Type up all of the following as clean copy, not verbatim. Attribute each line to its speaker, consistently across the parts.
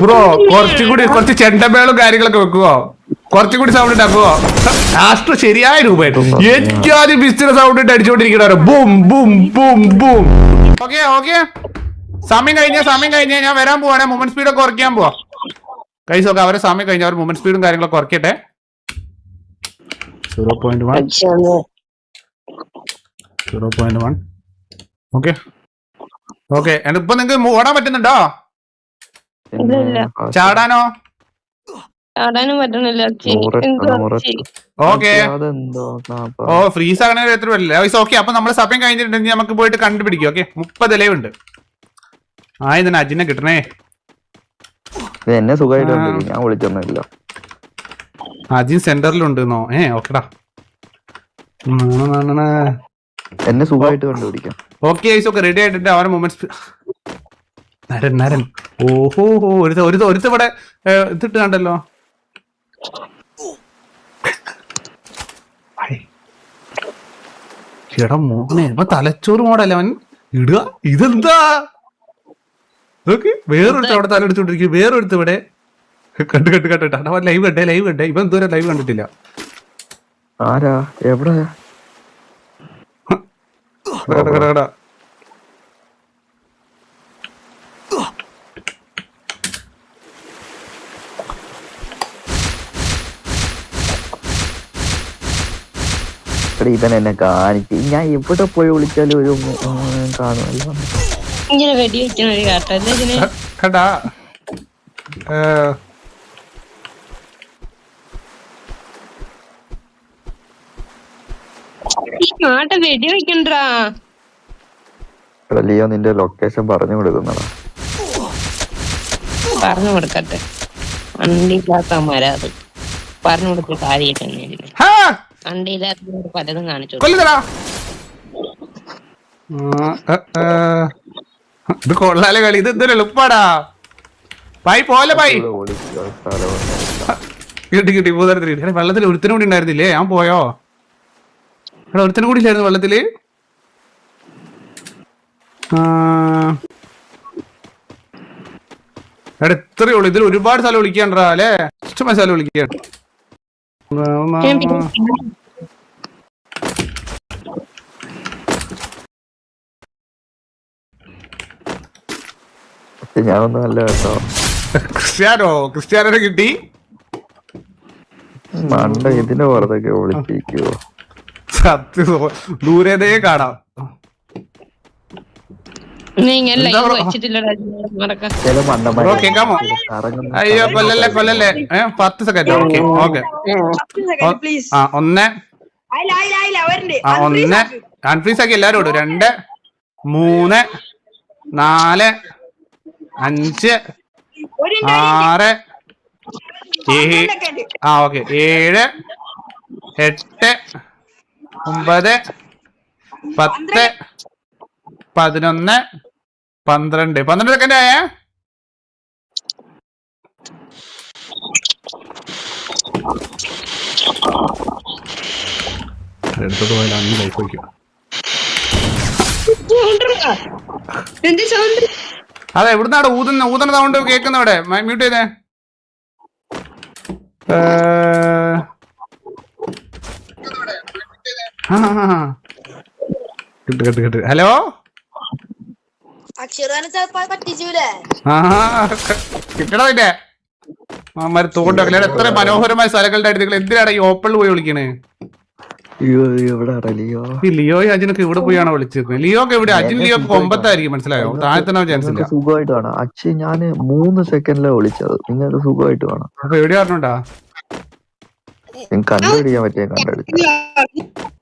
Speaker 1: Bro കുറച്ച് ചെണ്ടമേളും കാര്യങ്ങളൊക്കെ വെക്കുവോ? കുറച്ചും കൂടി സൗണ്ട് ഉണ്ടാക്കുവോ? ലാസ്റ്റ് ശരിയായ രൂപയായിട്ട് ഏറ്റവും ബിസ്റ്റിന്റെ സൗണ്ട് ഇട്ട് അടിച്ചോണ്ടിരിക്കണോ? Boom boom boom boom. Okay okay, സമയം കഴിഞ്ഞ ഞാൻ വരാൻ പോവാണേ. മൂവ്മെന്റ് സ്പീഡൊക്കെ കുറയ്ക്കാൻ പോവാ കൈസ്. ഓക്കെ, അവരെ സമയം കഴിഞ്ഞ അവർ മൂവ്മെന്റ് സ്പീഡും കാര്യങ്ങളൊക്കെ കുറയ്ക്കട്ടെ. 0.1 ഓക്കെ ഓക്കെ. ഇപ്പൊ നിങ്ങക്ക് ഓടാൻ പറ്റുന്നുണ്ടോ? ചാടാനോ?
Speaker 2: ചാടാനും പറ്റണില്ല.
Speaker 1: ഓക്കെ. ഓ ഫ്രീസ് ആകണ എത്ര വരില്ല. ഓക്കെ, അപ്പൊ നമ്മള് സമയം കഴിഞ്ഞിട്ടുണ്ടെങ്കിൽ നമുക്ക് പോയിട്ട് കണ്ടുപിടിക്കും. ഓക്കെ, 30 ലൈവ് ഉണ്ട്. ഇതിന് അജിനെ കിട്ടണേ.
Speaker 3: എന്നെ സുഖമായിട്ട് ഞാൻ വിളിച്ചൊന്നുമില്ല.
Speaker 1: അജിൻ സെന്ററിലുണ്ടെന്നോ? ഓക്കെടാ,
Speaker 3: എന്നെ സുഖമായിട്ട് കണ്ടുപിടിക്കാം.
Speaker 1: ഓക്കെ ഓക്കെ, റെഡി ആയിട്ടുണ്ട്. അവരെ മൂവ്മെന്റ് നരൻ. ഓഹോ ഒരുത്ത ഇവിടെ ഇതിട്ട് കണ്ടല്ലോ. ചേട്ടാ മോനെ ഇപ്പൊ തലച്ചോറ് മോടല്ലേ അവൻ ഇടുക. ഇതെന്താ? വേറൊരുത്ത അവിടെ തല എടുത്തോണ്ടിരിക്കും. വേറൊരുത്ത ഇവിടെ കണ്ടിട്ടാ ലൈവ് കണ്ടേ. ഇവൻ ദൂരം ലൈവ് കണ്ടിട്ടില്ല.
Speaker 3: ആരാ? എവിടെ? ഇവൻ എന്നെ കാണിച്ച് ഞാൻ എവിടെ പോയി വിളിച്ചാലും ഒരു കാണുമല്ലോ.
Speaker 2: ഇങ്ങനെ വെടി വെക്കണ ഒരു കാട്ടല്ലേ ഇതിന്?
Speaker 1: കണ്ടാ
Speaker 2: ഈ നാട്ട വെടി വെക്കണ്ടാ.
Speaker 3: ലിയോ നിന്റെ ലൊക്കേഷൻ പറഞ്ഞു കൊടുക്കുന്നതാ.
Speaker 2: പറഞ്ഞു കൊടുക്കട്ടെ, വണ്ടിയില്ലാത്തമാരാ അത് പറഞ്ഞു കൊടുത്ത കാര്യമായിട്ട് വണ്ടിയില്ലാത്ത പലതും കാണിച്ചു.
Speaker 1: ഇത് കൊള്ളാലെ കളി. ഇത് എന്തൊരു എളുപ്പാടാ. പായി പോലെ പായി കിട്ടി പൂതരത്തിൽ. വെള്ളത്തിൽ ഒരുത്തിനും കൂടി ഉണ്ടായിരുന്നില്ലേ? ഞാൻ പോയോ? എടാ ഒരുത്തിനും കൂടി ഇല്ലായിരുന്നു വെള്ളത്തില്. എടാ ഇത്രയേ ഉള്ളു. ഇതിൽ ഒരുപാട് സ്ഥലം വിളിക്കാണ്ടാ അല്ലേ? ഇഷ്ടമായ സ്ഥലം വിളിക്കാൻ.
Speaker 3: ഞാനൊന്നും അല്ല കേട്ടോ.
Speaker 1: ക്രിസ്ത്യാനോനെ കിട്ടി.
Speaker 3: മണ്ട ഇതിന്റെ പുറത്തൊക്കെ വിളിച്ചിരിക്കുവോ?
Speaker 1: സത്യം ദൂരതേ കാണാം. കേക്കാമോ? അയ്യോ കൊല്ലല്ലേ 10 സെക്കൻഡ്. Okay okay. 1 കൺഫ്യൂസ് ആക്കി എല്ലാരും ഇടും. 2 3 4 5 6 7 ഓക്കെ 7 8 9 10 11 12 സെക്കൻഡ് ആയേ. എടുത്തോട്ട് പോയാലും അന്ന് ലൈഫ് വയ്ക്കും. അതെ എവിടുന്നാണ് ഊതുന്ന സൗണ്ട് കേൾക്കുന്ന? അവിടെ മ്യൂട്ട് ചെയ്തേ. കിട്ട്. ഹലോ കിട്ടണ പിന്നെ അമ്മമാര് തോണ്ടല്ലേ. എത്ര മനോഹരമായ സ്ഥലങ്ങളുടെ അടുത്ത് നിങ്ങൾ എന്തിനാണ് ഈ ഓപ്പണിൽ പോയി വിളിക്കണേ? ലിയോ അജിനൊക്കെ ഇവിടെ പോയാണോ വിളിച്ചത്? ലിയോക്ക് എവിടെ? അജിൻ ലിയോ കൊമ്പത്തായിരിക്കും, മനസ്സിലായോ? താഴെ ചാൻസ് ഇല്ല.
Speaker 3: സുഖമായിട്ട് കാണാം. അച്ഛൻ ഞാന് 3 സെക്കൻഡിലാണ് വിളിച്ചത്. നിങ്ങൾക്ക് സുഖമായിട്ട് കാണാം.
Speaker 1: അപ്പൊ എവിടെ പറഞ്ഞോണ്ടാ?
Speaker 3: കണ്ടുപിടിക്കാൻ പറ്റിയ കണ്ടെടുത്തു.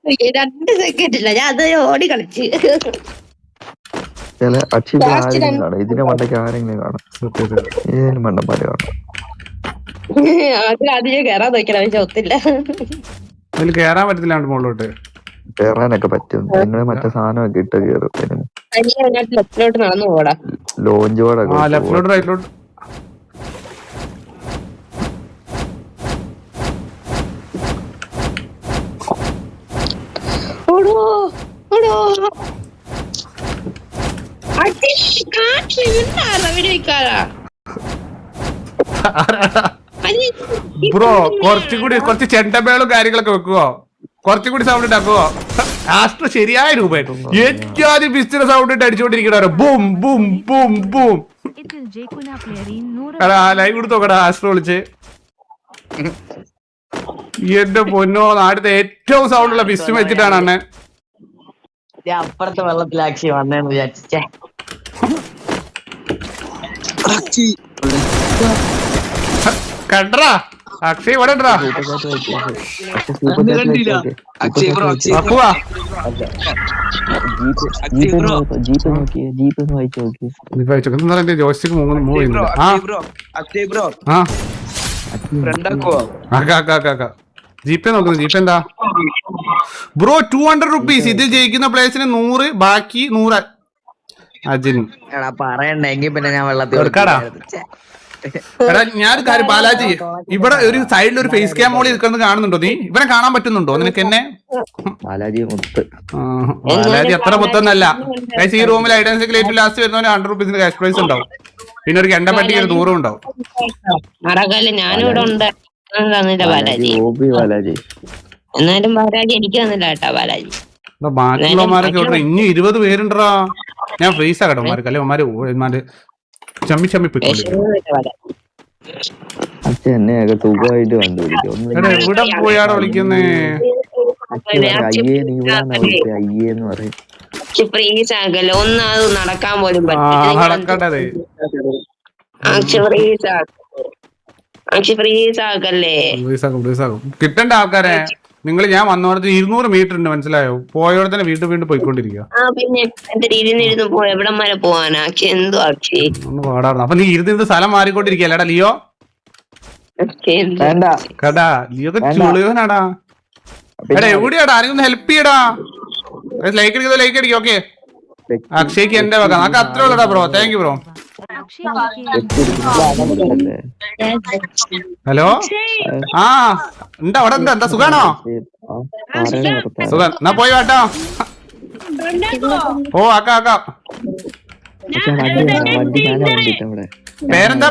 Speaker 2: 2 സെക്കൻഡില്ല, ഞാൻ അത് ഓടി കളിച്ച്.
Speaker 3: ചില അച്ഛൻ്റെ ആരെങ്കിലും കാണും. ഇതിന്റെ മണ്ടയ്ക്ക് ആരെങ്കിലും കാണും. ഏതെങ്കിലും മണ്ടന്മാര് കാണും.
Speaker 2: അതിൽ കേറാൻ നോക്കിയാൽ ഒത്തില്ല.
Speaker 1: അതിൽ കേറാൻ പറ്റത്തില്ല മുകളിലോട്ട്.
Speaker 3: കേറാനൊക്കെ പറ്റും. നിങ്ങൾ മറ്റേ സാധനമൊക്കെ ഇട്ട് കയറും.
Speaker 2: ലെഫ്റ്റിലോട്ട് നടന്നു പോടാ.
Speaker 3: ലോഞ്ച് പോടൊക്കെ
Speaker 1: ലെഫ്റ്റിലോട്ട് റൈറ്റിലോട്ട്. ബ്രോ കുറച്ച് ചെണ്ടമേളും കാര്യങ്ങളൊക്കെ വെക്കുവോ? കുറച്ചും കൂടി സൗണ്ട് ഉണ്ടാക്കുവോ? ആസ്ട്രോ ശരിയായ രൂപ ഏറ്റവും ബിസിനസ് സൗണ്ട് ഇട്ട് അടിച്ചുകൊണ്ടിരിക്കണോ? Boom boom boom boom. എടാ ലൈവ് കൊടുത്തോക്കടാ ആസ്ട്രോ വിളിച്ച്. എന്റെ പൊന്നോ, നാട്ടിലത്തെ ഏറ്റവും സൗണ്ട് ഉള്ള ബിസ്റ്റ് വെച്ചിട്ടാണ് അണ്ണൻ.
Speaker 4: അപ്പുറത്തെ വെള്ളത്തിലാക്ഷി വന്നേന്ന് വിചാരിച്ചേ.
Speaker 1: കണ്ടറാ അക്ഷയ് ഇവിടെ ഉണ്ടടാ. ജോയ്സ്റ്റിക്ക് മൂവ് ചെയ്യുന്നില്ല. ജിപേ നോക്കുന്നു. ജിപേ എന്താ ബ്രോ? 200 rupees. ഇതിൽ ജയിക്കുന്ന പ്ലേസിന് 100, ബാക്കി 100 അജിനും.
Speaker 4: പറയണ്ടെങ്കിൽ പിന്നെ ഞാൻ വെള്ളത്തിൽ
Speaker 1: എടാ ഞാനൊരു കാര്യം ബാലാജി, ഇവിടെ ഒരു സൈഡിൽ ഒരു ഫേസ് ക്യാം മോളിൽ നിൽക്കുന്നത് കാണുന്നുണ്ടോ നീ? ഇവനെ കാണാൻ പറ്റുന്നുണ്ടോ നിനക്ക് എന്നെ? ബാലാജി അത്ര മൊത്തമൊന്നല്ല. ഈ റൂമിൽ ഐഡൻസിക്ക് ലേറ്റ് ലാസ്റ്റ് വരുന്നവന് 100 rupees ക്യാഷ് പ്രൈസ് ഉണ്ടാവും. പിന്നെ ഒരു കെണ്ടപ്പട്ടിക്ക് ഒരു 100 ഉണ്ടാവും.
Speaker 2: ഞാനിവിടെ ഉണ്ട്. എന്നാലും ബാലാജി എനിക്ക് തന്നില്ല കേട്ടാ. ബാലാജി
Speaker 1: ബാക്കിയുള്ളമാരൊക്കെ ഇവിടെ ഇനി 20 പേരുണ്ടാ. ഞാൻ ഫ്രീസ് ആകട്ടെ മാർക്ക് അല്ലെ അവന്മാര് ചമ്മി ചമ്മി എവിടെ പോയാടെ വിളിക്കുന്നേ?
Speaker 2: ഒന്നത് നടക്കാൻ പോലും
Speaker 1: നടക്കണ്ടേ? കിട്ടണ്ട ആൾക്കാരെ നിങ്ങൾ. ഞാൻ വന്നോടത്ത് 200 മീറ്റർ ഉണ്ട്, മനസ്സിലായോ? പോയോടെ തന്നെ വീണ്ടും പോയിക്കൊണ്ടിരിക്കുക.
Speaker 2: എവിടം വരെ പോവാനാ?
Speaker 1: ഒന്ന് പാടാറുണ്ട്. അപ്പൊ നീ ഇരുന്ന് സ്ഥലം മാറിക്കൊണ്ടിരിക്കല്ലേടാ ലിയോ? കേട്ടാ ലിയോ ചുളിയോനാടാ. എടാ എവിടെയാടാ? ആരെങ്കിലും ഹെൽപ്പ് ചെയ്യടാ. ലൈക്ക് അടിക്കുന്നത് ലൈക്ക് അടിക്കും. ഓക്കെ അക്ഷയ്ക്ക് എന്റെ വക. നമുക്ക് അത്രേ ഉള്ളടാ bro. Thank you bro. Hello ആ എന്താ അവിടെ? എന്താ സുഖാണോ? സുഖം. എന്നാ പോയി കേട്ടോ. ഓ ആക്കാം.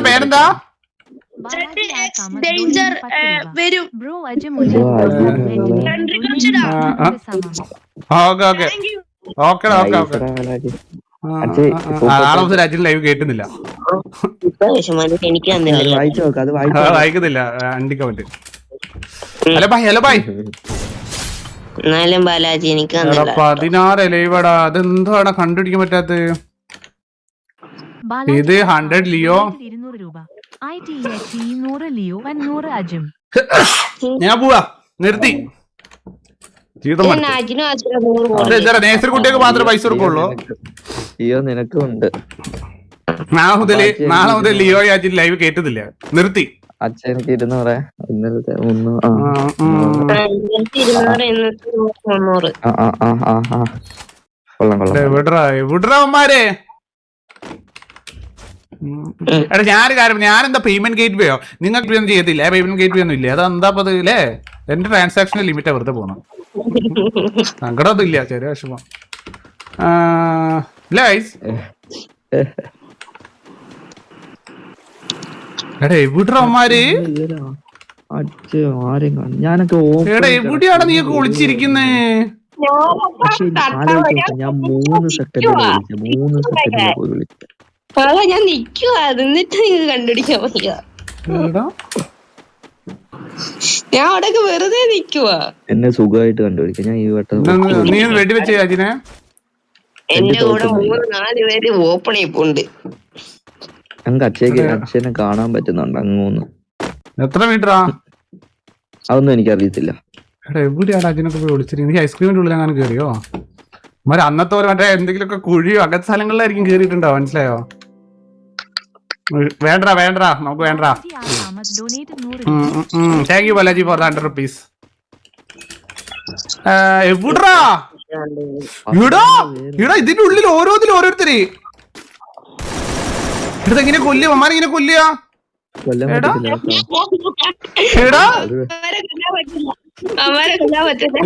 Speaker 1: പേരെന്താ? ഓക്കെ. രാജ്യം ലൈവ് കേട്ടുന്നില്ല, വായിക്കുന്നില്ല. അണ്ടിക്കാൻ പറ്റും. Hello bye.
Speaker 2: എന്നാലും ബാലാജി എനിക്ക്
Speaker 1: 16 ലൈവടാ. അതെന്താടാ കണ്ടുപിടിക്കാൻ പറ്റാത്ത? ഇത് 100 ലിയോ. ഞാൻ പോവാ, നിർത്തി. നേഴ്സറി കുട്ടിയൊക്കെ മാത്രമേ പൈസ കൊടുക്കുള്ളൂ.
Speaker 3: ലിയോ നിനക്കുണ്ട്.
Speaker 1: നാളെ മുതൽ ലിയോ അജിൻ ലൈവ് കേട്ടതില്ല, നിർത്തി.
Speaker 3: അച്ഛനക്ക് 200 ഇന്നലത്തെ 1
Speaker 1: എവിടമാരെ? എടാ ഞാനൊരു കാര്യം, ഞാനെന്താ പേയ്മെന്റ് ഗേറ്റ് വേയോ? നിങ്ങൾക്ക് ഒന്നും ചെയ്യത്തില്ല. പേയ്മെന്റ് ഗേറ്റ് വേ ഒന്നും ഇല്ല. അതെന്താ അല്ലേ? എന്റെ ട്രാൻസാക്ഷന്റെ ലിമിറ്റാ വെറുതെ പോണം. സങ്കടമൊന്നും ഇല്ല, ചെറിയ വിഷമം. എടാ എവിടമാര്? എടാ എവിടെയാണ് നീ വിളിച്ചിരിക്കുന്നേ?
Speaker 3: ഞാൻ 3 സെക്കൻഡ് വിളിച്ചു.
Speaker 2: ഞാൻ നിക്കുവാ, എന്നിട്ട് നിങ്ങൾക്ക് കണ്ടുപിടിക്കാൻ വയ്യ. ഞാൻ അവിടെ വെറുതെ നിക്കുവാ.
Speaker 3: എന്നെ സുഖമായിട്ട് കണ്ടുപിടിക്കാം. ഞാൻ ഈ വട്ടം
Speaker 1: നീ വെടിവെച്ചേ അജിനെ.
Speaker 2: എന്റെ കൂടെ 3-4 പേര് ഓപ്പൺ ചെയ്യപ്പുണ്ട്.
Speaker 3: ഞങ്ങൾക്ക് അച്ഛനെ കാണാൻ പറ്റുന്നുണ്ട്. അങ്ങോന്ന്
Speaker 1: എത്ര മീറ്ററാ?
Speaker 3: അതൊന്നും എനിക്കറിയത്തില്ല.
Speaker 1: എടാ എവിടെയാണ് അജിനൊക്കെ പോയി വിളിച്ചിട്ട്? നീ ഐസ്ക്രീമിന്റെ ഉള്ളിൽ അങ്ങനെ കയറിയോ? അന്നത്തെ പോലെ മറ്റേ എന്തെങ്കിലുമൊക്കെ കുഴിയോ അങ്ങനത്തെ സ്ഥലങ്ങളിലായിരിക്കും കേറിയിട്ടുണ്ടാവും, മനസ്സിലായോ? വേണ്ട നമുക്ക് വേണ്ട. Thank you Balaji for 100 rupees. എവിടാ ഇതിന്റെ ഉള്ളിൽ ഓരോരുത്തര് ഇതെങ്ങനെ കൊല്ലുക? അമ്മാരിങ്ങനെ കൊല്ലുക?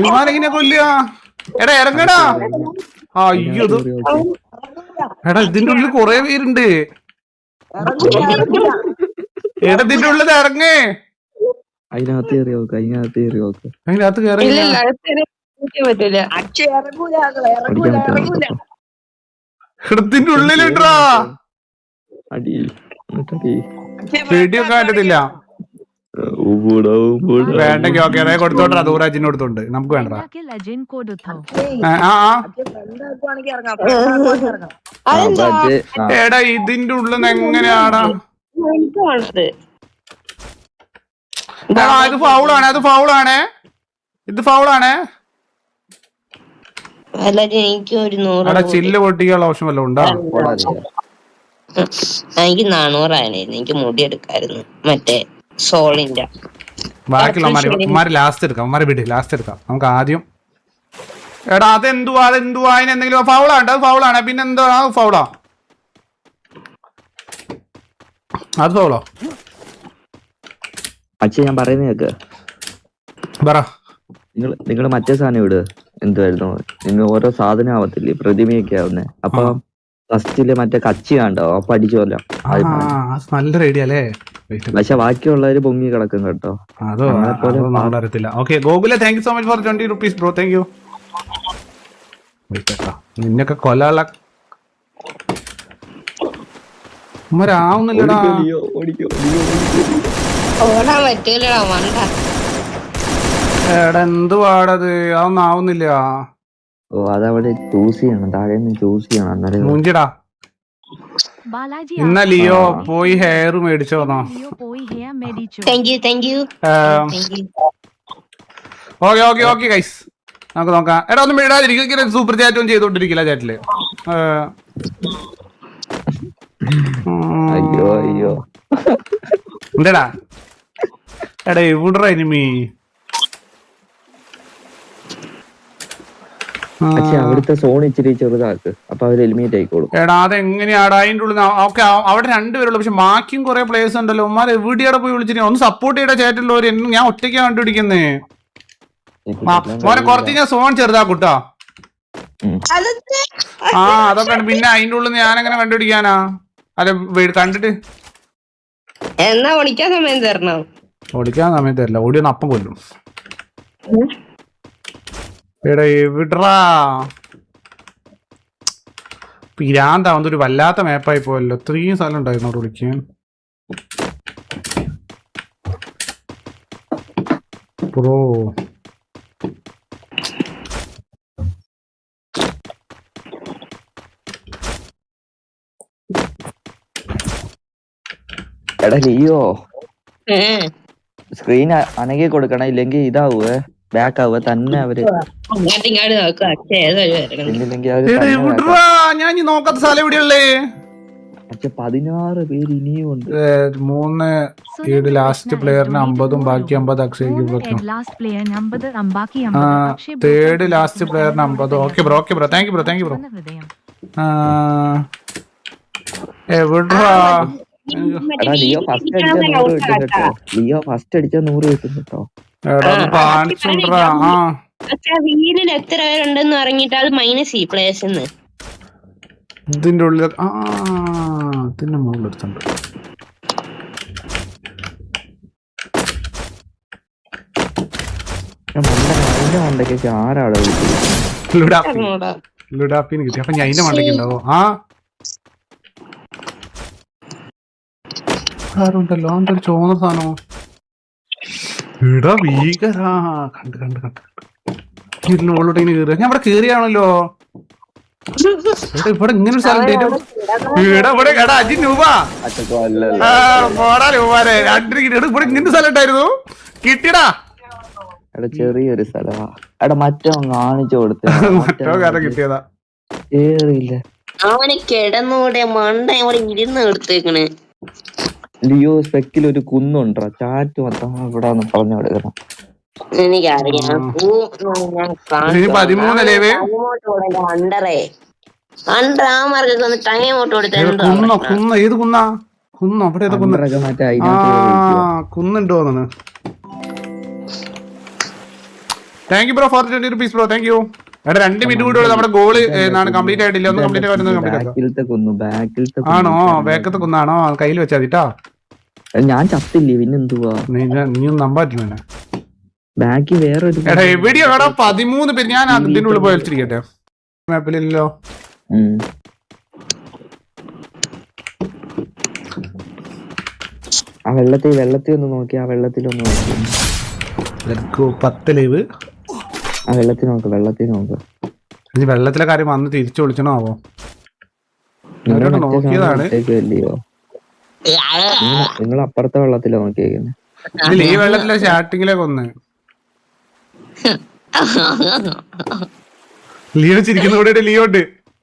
Speaker 1: ഇമാരെങ്ങനെ കൊല്ലുക? എടാ ഇറങ്ങടാ. അയ്യോ എടാ ഇതിന്റെ ഉള്ളിൽ കൊറേ പേരുണ്ട്. എടാ ഇതിന്റെ ഉള്ളിൽ ഇറങ്ങേ.
Speaker 3: അതിനകത്ത് കയറി നോക്ക്, അതിനകത്ത് കയറി നോക്ക്.
Speaker 1: അതിനകത്ത് കയറി
Speaker 2: ഇല്ല പറ്റൂല.
Speaker 1: ഇതിന്റെ ഉള്ളിലിട്ടാ
Speaker 3: അടി
Speaker 1: വീഡിയോ കാണില്ല. വേണ്ടെങ്കിൽ ഓക്കെ അതായത് കൊടുത്തോണ്ടാ ദൂരാജിന് കൊടുത്തോണ്ട് നമുക്ക് വേണ്ട. എടാ ഇതിന്റെ ഉള്ളിൽ എങ്ങനെയാടാ? ഇത് ഫൗളാണ്, അത് ഫൗളാണ്, ഇത് ഫൗളാണ്.
Speaker 2: എനിക്ക് ഒരു 100
Speaker 1: ചില്ല് പൊട്ടിക്കാനുള്ള ഓപ്ഷൻ വല്ലതും ഉണ്ടോ?
Speaker 2: എനിക്ക് 400 എനിക്ക് മുടി എടുക്കായിരുന്നു മറ്റേ സോളിന്റെ.
Speaker 1: ബാക്കിയുള്ള ലാസ്റ്റ് എടുക്കാം, അമ്മമാരെ വിട്, ലാസ്റ്റ് എടുക്കാം. നമുക്ക് ആദ്യം എടാ അതെന്തുവാ അതിന് എന്തെങ്കിലും ഫൗളാണ്, അത് ഫൗളാണ്. പിന്നെ എന്താ ഫൗളാ? അത് ഫൗളോ?
Speaker 3: അച്ഛൻ ഞാൻ പറയുന്ന കേക്ക്.
Speaker 1: പറ.
Speaker 3: നിങ്ങൾ മറ്റേ സാധനം ഇട്. എന്തുവായിരുന്നു നിങ്ങൾ ഓരോ സാധനം ആവത്തില്ലേ പ്രതിമയൊക്കെ ആവുന്നേ. അപ്പൊ ഫസ്റ്റില് മറ്റേ കച്ചി കണ്ടോ? അപ്പൊ അടിച്ചോല്ലോ.
Speaker 1: നല്ലൊരു ഐഡിയ അല്ലേ?
Speaker 3: പക്ഷെ ബാക്കിയുള്ളവര് പൊങ്ങി കിടക്കും കേട്ടോ.
Speaker 1: അതോ അറിയത്തില്ല. ഓക്കെ ഗോകുല, thank you so much for 20 rupees bro. Thank you. നിന്നൊക്കെ കൊല്ലാനുള്ള ആവുന്നില്ലടാ.
Speaker 2: ഓടാൻ പറ്റൂലടാ മണ്ട.
Speaker 1: എടാ എന്ത് പാടത്? അതൊന്നും ആവുന്നില്ല.
Speaker 3: ഓ അതവിടെ ചൂസ് ചെയ്യണം, താഴെ ചൂസ് ചെയ്യണം. അന്നേരം
Speaker 1: മൂഞ്ചിടാ. ഇന്ന ലിയോ പോയി ഹെയർ മേടിച്ചോന്നോ? ഓക്കെ ഗൈസ് നമുക്ക് നോക്കാം. എടാ ഒന്നും വിടാതിരിക്കും, സൂപ്പർ ചാറ്റും ചെയ്തോണ്ടിരിക്കില്ല ചാറ്റില്.
Speaker 3: അയ്യോ
Speaker 1: എന്താടാ? എടാ എവിടാ എനിമി?
Speaker 3: പക്ഷെ അവിടുത്തെ സോൺ ഇച്ചിരി ചെറുതാക്ക്, അപ്പൊ അവര് എലിമിനേറ്റ് ആയിക്കോളും.
Speaker 1: എടാ അതെങ്ങനെയാടാ അതിന്റെ ഉള്ളിൽ? ഓക്കെ അവിടെ 2 പേരുള്ളൂ, പക്ഷെ ബാക്കിയും കുറെ പ്ലേയേഴ്സ് ഉണ്ടല്ലോ. ഉമ്മാർ എവിടെയാടെ പോയി വിളിച്ചിട്ട് ഒന്ന് സപ്പോർട്ട് ചെയ്ത ചാറ്റുള്ളവര്. ഞാൻ ഒറ്റയ്ക്കാ കണ്ടുപിടിക്കുന്നേ. മോനെ കുറച്ച് ഞാൻ സോൺ ചെറുതാക്കൂട്ടോ. അതൊക്കെ പിന്നെ അതിന്റെ ഉള്ളിൽ ഞാനെങ്ങനെ കണ്ടുപിടിക്കാനാ? അല്ല കണ്ടിട്ട്
Speaker 2: എന്നാ ഓടിക്കാൻ സമയം തരണം.
Speaker 1: ഓടിക്കാൻ സമയം തരില്ല, ഓടിയൊന്ന് അപ്പം കൊല്ലും. എടാ എവിടാ? പിരാന്താവുന്ന ഒരു വല്ലാത്ത മാപ്പായി പോയല്ലോ. 3 സ്ഥലം ഉണ്ടായിരുന്നു അവിടെ വിളിക്കാൻ. ബ്രോ
Speaker 3: എടാ ലിയോ സ്ക്രീൻ അനങ്ങി കൊടുക്കണം, ഇല്ലെങ്കിൽ ഇതാവേ ബാക്ക് ആവുക തന്നെ. അവര്
Speaker 1: ഞാൻ നോക്കാത്ത സ്ഥലം എവിടെയുള്ളേ?
Speaker 3: 16 പേര് ഇനിയും ഉണ്ട്.
Speaker 1: 3 ലാസ്റ്റ് പ്ലെയറിന് 50 ബാക്കി 50 അക്ഷയ്ക്ക്. 3 ലാസ്റ്റ് പ്ലെയറിന് 50. Okay bro thank you bro. എവിടാ?
Speaker 3: ലിയോ ഫസ്റ്റ് അടിച്ച 100 കിട്ടും കേട്ടോ. ലിയോ ഫസ്റ്റ് അടിച്ച 100 കിട്ടും കേട്ടോ.
Speaker 2: വീലിൽ എത്ര പേരുണ്ടെന്ന് പറഞ്ഞിട്ട് അത് -C പ്ലേയേഴ്സ്.
Speaker 1: ഇതിന്റെ ഉള്ളിൽ ഇതിന്റെ മുകളിലെടുത്തുണ്ട്.
Speaker 3: മണ്ടയ്ക്ക് ആരാടോ
Speaker 1: ലുഡാപ്പിന് കിട്ടി. അപ്പൊ ഞാൻ അതിന്റെ മണ്ടയ്ക്ക് ഉണ്ടാവോ? ആരുണ്ടല്ലോ എന്തൊരു ചോന്ന സാധനമോ? ഇടാ ഭീകരാ. കണ്ട് ഇതിന് മുകളിലോട്ട് ഇങ്ങനെ കയറുക. ഞാൻ ഇവിടെ കയറിയാണല്ലോ. ഇവിടെ ഇങ്ങനെ ഒരു സ്ഥലം ഇവിടെ അജി രൂപ പോടാ രൂപാരെ 2 ഇവിടെ ഇങ്ങനെ സ്ഥലം ഉണ്ടായിരുന്നു. കിട്ടിയടാ.
Speaker 3: ചെറിയൊരു സ്ഥലമാ. എടാ മറ്റോ കാണിച്ചു കൊടുത്ത
Speaker 1: മറ്റോ കാരണം കിട്ടിയതാ.
Speaker 3: കേറിയില്ല.
Speaker 2: അവന് കിടന്നൂടെ മണ്ട ഇവിടെ ഇരുന്ന് എടുത്തേക്കണ്.
Speaker 3: ലിയോ സ്പെക്കിൽ ഒരു കുന്നുണ്ടോ? ചാറ്റ് മൊത്തം ഇവിടെ പറഞ്ഞു കൊടുക്കണം.
Speaker 2: എനിക്കറിയാം.
Speaker 1: 13 ഏത് കുന്നാ? കുന്നോ? അവിടെ കുന്നുണ്ടോ? Thank you bro for 20 rupees bro. Thank you. എടാ 2 മിനിറ്റ് കൂടി നമ്മുടെ ഗോള് കംപ്ലീറ്റ് ആയിട്ടില്ല. ഒന്ന് കംപ്ലീറ്റ് ആക്കാം. ആണോ വേക്കത്തെ കുന്നാണോ കയ്യിൽ വെച്ചാ മതിട്ടാ.
Speaker 3: ഞാൻ ചത്തില്ലേ പിന്നെന്തുവാ
Speaker 1: നീ ഒന്നും നമ്പാൻ പറ്റില്ല.
Speaker 3: ബാക്കി വേറെ
Speaker 1: എടാ എവിടെയാ 13 പേര്. ഞാൻ അതിന്റെ ഉള്ളിൽ പോയി വലിച്ചിരിക്കട്ടെ. മാപ്പിലില്ലല്ലോ.
Speaker 3: ആ വെള്ളത്തിൽ ഒന്ന് നോക്കി. ആ വെള്ളത്തിലൊന്ന് നോക്കി.
Speaker 1: 10 ലൈവ്.
Speaker 3: ആ വെള്ളത്തിൽ നോക്ക്.
Speaker 1: ഇനി വെള്ളത്തിലെ കാര്യം വന്ന് തിരിച്ചു വിളിച്ചണോ ആവോ? നോക്കിയതാണ്.
Speaker 3: നിങ്ങൾ അപ്പുറത്തെ വെള്ളത്തിലാ നോക്കിയേക്കുന്നത്.
Speaker 1: ഇതിൽ ഈ വെള്ളത്തിലെ സ്റ്റാർട്ടിങ്ങിലേക്ക് ഒന്ന് ലിയോ ചിരിക്കുന്ന. ഇവിടെ ഒരു ലിയോ ഉണ്ട്.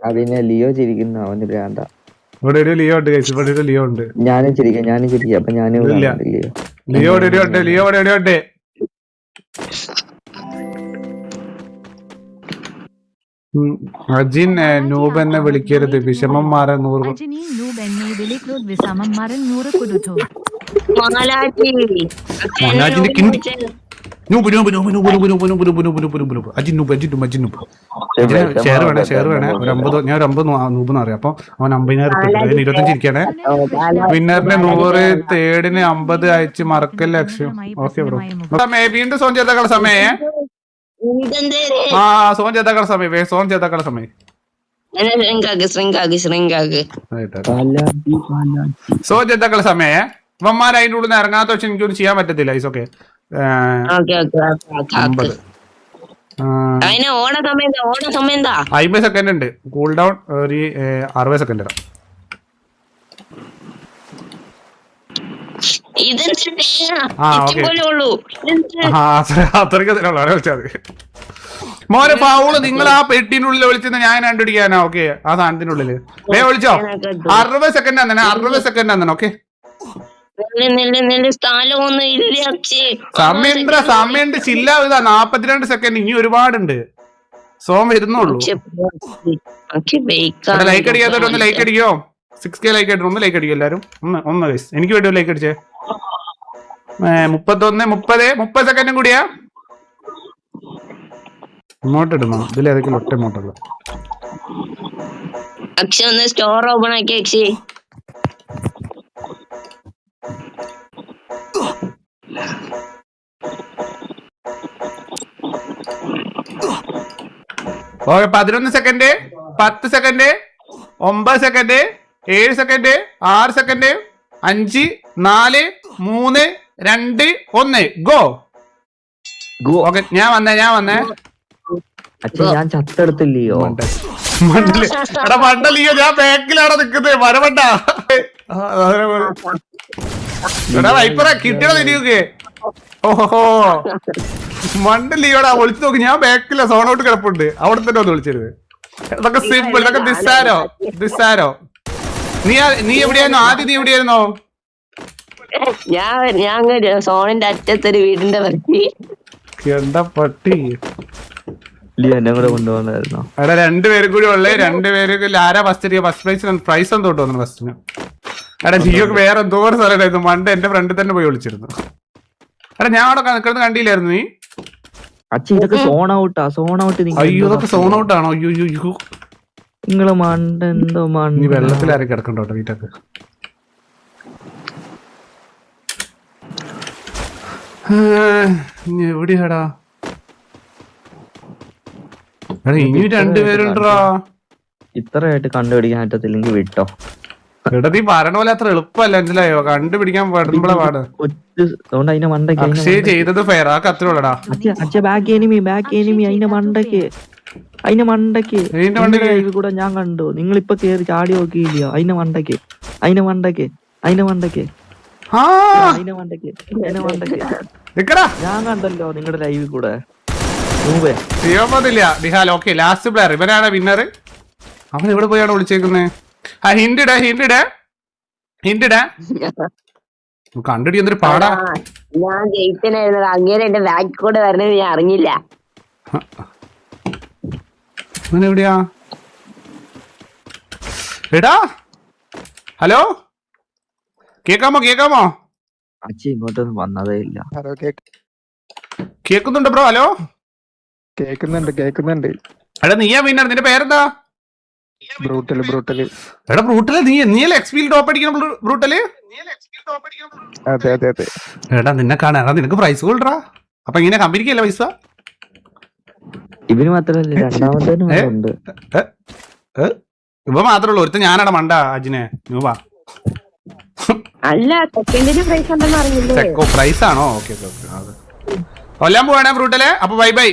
Speaker 3: അതിനെ ലിയോ ചിരിക്കുന്ന അവന് ഭ്രാന്ത.
Speaker 1: ഇവിടെ ഒരു ലിയോ ഉണ്ട്. ഇവിടെ ഒരു ലിയോ ഉണ്ട്.
Speaker 3: ഞാനും ചിരിക്കാം. അപ്പൊ ഞാനും
Speaker 1: ലിയോ ഉണ്ട്. അജിൻ നൂബ് എന്നെ വിളിക്കരുത്. വിഷമം മാറാൻ 100. ഷെയർ വേണേ ഒരു 50. ഞാൻ ഒരു 50 നൂബെന്ന് അറിയാം. അപ്പൊ അവൻ 50,000 25 ഇരിക്കണേ. വിന്നറിന് 100, തേർഡിന് 50 അയച്ച് മറക്കല്ല ലക്ഷ്യം. Okay bro. വീണ്ടും സോൺ ചെയ്താക്കള സമയേ. സോൺ ചെയ്താക്കള സമയം. സോൺ ചെയ്താക്കള സമയേ. ഇവന്മാർ അതിന്റെ ഉള്ളിൽ നിന്ന് ഇറങ്ങാത്ത പക്ഷെ എനിക്കൊന്നും ചെയ്യാൻ പറ്റത്തില്ല. ഐസ് ഓക്കെ. 50 സെക്കൻഡ് ഉണ്ട്. കൂൾ ഡൗൺ ഒരു 60 സെക്കൻഡ് ഇടാം. അത്രയ്ക്ക് വിളിച്ചാൽ മതി. മോനെ ഫൗള് നിങ്ങൾ ആ പെട്ടിന്റെ ഉള്ളിൽ വിളിച്ചെന്ന് ഞാൻ കണ്ടുപിടിക്കാനാ. ഓക്കെ ആ സാധനത്തിന്റെ ഉള്ളില് വിളിച്ചോ. 60 സെക്കൻഡ് തന്നെ. 60 സെക്കൻഡ് തന്നെ. ഓക്കെ സമയമുണ്ട്. ചില്ല ഇതാ 42 സെക്കൻഡ്. ഇനി ഒരുപാടുണ്ട്. സോം വരുന്നുള്ളൂ. ലൈക്ക് അടിക്കാത്തവരൊന്ന് ലൈക്ക് അടിക്കോ. 6K ലൈക്ക് അടിക്കും. ഒന്ന് ലൈക്ക് അടിക്കും എല്ലാരും. ഒന്ന് ഗൈസ് എനിക്ക് വേണ്ടി ലൈക്ക് അടിച്ചേ. 31 30 സെക്കൻഡും കൂടിയാ. ഇങ്ങോട്ട് ഇടുന്നോ? ഇതിൽ ഏതൊക്കെയും ഒറ്റ ഇങ്ങോട്ടുള്ള
Speaker 2: സ്റ്റോർ ഓപ്പൺ ആക്കി.
Speaker 1: Okay 11 second 10 second 9 second 7 second 6 second 5 4 3 2 1 go. Okay ഞാൻ വന്നേ.
Speaker 3: ഞാൻ ചത്തെടുത്തില്ലയോ.
Speaker 1: എടാ മണ്ടലിയോ. ഞാൻ ബാക്കിലാണോ നിക്കുന്നത്. മരമണ്ട. എടാ വൈപ്പറ കിട്ടണ തിരികെ. ഓഹോ മണ്ടലിയോടാ ഒളിച്ചു നോക്കി. ഞാൻ ബാക്കില സോൺ ഔട്ട് കിടപ്പുണ്ട്. അവിടെ തന്നെ ഒന്ന് വിളിച്ചരുത്. ഇതൊക്കെ സിമ്പിൾ. ഇതൊക്കെ ദിസാരോ. നീ എവിടെയായിരുന്നോ ആദ്യം? നീ എവിടെയായിരുന്നോ?
Speaker 2: ഞാൻ സോണിന്റെ അറ്റത്തൊരു വീടിന്റെ
Speaker 1: എന്താ പട്ടി.
Speaker 3: എന്നെ കൂടെ കൊണ്ടുപോകുന്നായിരുന്നോ?
Speaker 1: എടാ 2 പേരും കൂടി ഉള്ളേ. 2 പേര് ആരാ ഫസ്റ്റ് പ്രൈസ് എന്തോ തോന്നുന്നു ഫസ്റ്റിന്. എടാ ജിയോക്ക് വേറെ എന്തോ ഒരു സ്ഥലമായിരുന്നു. മണ്ട എന്റെ ഫ്രണ്ടിൽ തന്നെ പോയി വിളിച്ചിരുന്നു. എടാ ഞാൻ അവിടെ നിൽക്കുന്നത് കണ്ടില്ലായിരുന്നു നീ?
Speaker 3: ഇതൊക്കെ സോൺ ഔട്ടാ.
Speaker 1: അയ്യോ ഇതൊക്കെ സോൺ ഔട്ടാണോ? അയ്യോ
Speaker 3: നിങ്ങള് മണ്ട എന്തോ
Speaker 1: നീ വെള്ളത്തിലാരും കിടക്കണ്ടോ വീട്ടൊക്കെ. എവിടെയാടാ? ഇനി 2 പേരുണ്ടാ.
Speaker 3: ഇത്രയായിട്ട് കണ്ടുപിടിക്കാൻ പറ്റത്തില്ലെങ്കിൽ വിട്ടോ.
Speaker 1: എടാ നീ പറയണ പോലെ അത്ര എളുപ്പമല്ല. മനസ്സിലായോ? കണ്ടുപിടിക്കാൻ പെടുമ്പോഴാ പാട്.
Speaker 3: അതിന്റെ മണ്ടയ്ക്ക്
Speaker 1: അക്ഷയ് ചെയ്തത് ഫെയർ. ആ കത്തിലുള്ളടാ.
Speaker 3: ബാക്ക് എനിമി അതിന്റെ മണ്ടയ്ക്ക് കൂടെ ഞാൻ കണ്ടു. നിങ്ങളിപ്പൊ കേറി ചാടി നോക്കിയില്ലയോ? അതിന്റെ മണ്ടയ്ക്ക് ഞാൻ കണ്ടല്ലോ നിങ്ങളുടെ ലൈവിൽ കൂടെ.
Speaker 1: ലാസ്റ്റ് പ്ലെയർ ഇവനാണ് വിന്നർ. അവൻ എവിടെ പോയാണ് വിളിച്ചേക്കുന്നത്? കണ്ടിടി എന്തൊരു പാടാ.
Speaker 2: ഞാൻ ജയിച്ചനായിരുന്നു. അങ്ങനെ എന്റെ ബാക്ക് കൂടെ വരണത് ഞാൻ അറിഞ്ഞില്ല.
Speaker 1: എവിടെയാ? എടാ ഹലോ കേക്കാമോ?
Speaker 3: അച്ഛൻ ഇങ്ങോട്ടൊന്നും വന്നതേ ഇല്ല.
Speaker 1: കേക്കുന്നുണ്ട് ബ്രോ. ഹലോ
Speaker 5: കേക്കുന്നുണ്ട്
Speaker 1: എടാ നീയാ വിന്നർ, നിന്റെ പേരെന്താ?
Speaker 5: ബ്രൂട്ടല്.
Speaker 1: എടാ ബ്രൂട്ടല്, നീയല്ലേ എക്സ്പിയിൽ ടോപ്പ് അടിക്കണം ബ്രൂട്ടല്?
Speaker 5: അതെ.
Speaker 1: എടാ നിന്നെ കാണാ, നിനക്ക് പ്രൈസ് കൊള്ളടാ. അപ്പൊ ഇങ്ങനെ കമ്പനിക്കല്ല പൈസ?
Speaker 3: ഇവന് മാത്രല്ല രണ്ടാമത്തേനും ഉണ്ട്.
Speaker 1: ഇവ മാത്രമേ ഉള്ളൂ ഒരുത്ത, ഞാനടാ മണ്ട അജിനെ. വാ
Speaker 6: അല്ല സെക്കൻഡിന് പ്രൈസ് ഉണ്ടെന്ന് അറിയില്ലേ?
Speaker 1: പ്രൈസ് ആണോ? ഓക്കെ കൊല്ലാൻ പോവാണേ ബ്രൂട്ടലെ. അപ്പൊ ബൈ ബൈ.